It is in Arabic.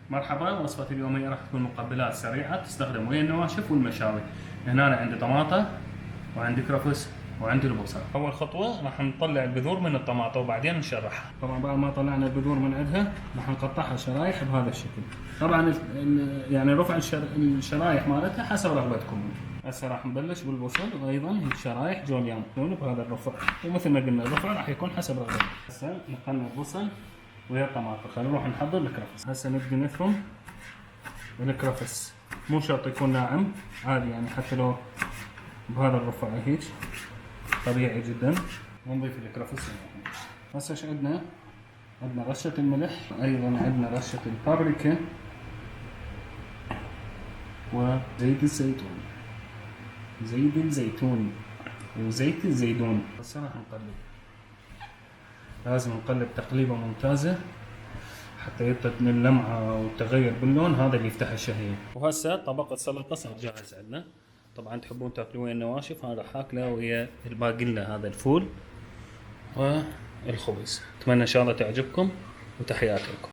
مرحبا، وصفة اليومية راح تكون مقبلات سريعة تستخدم ويا النواشف والمشاوي. هنا أنا عندي طماطة وعندي كرفس وعندي البصل. أول خطوة راح نطلع البذور من الطماطة وبعدين نشرحها. طبعا بعد ما طلعنا البذور من عندها راح نقطعها شرايح بهذا الشكل. طبعا يعني رفع الشرايح مالتها حسب رغبتكم. هسه راح نبلش بالبصل وايضا الشرايح جوليان يكون بهذا الرفع، ومثل ما قلنا الرفع راح يكون حسب رغبتكم. هسه نقلنا البصل ويا الطماطم، خلينا نروح نحضر الكرفس. هسه نبدي نفرم الكرفس، مو شرط يكون ناعم، عادي يعني حتى لو بهذا الرفع هيك طبيعي جدا. ونضيف الكرفس. هسه ايش عندنا؟ عندنا رشة الملح، ايضا عندنا رشة البابريكا وزيت الزيتون، زيت الزيتون وزيت الزيتون. هسه راح نقلب، لازم نقلب تقليبه ممتازة حتى يعطينا اللمعة والتغير باللون، هذا اللي يفتح الشهية. وهسه طبق السلطة صار جاهز عندنا. طبعا تحبون تاكلوه ويا النواشف، هذا راح اكله ويا الباقي هذا الفول والخبز. اتمنى ان شاء الله تعجبكم وتحياتي لكم.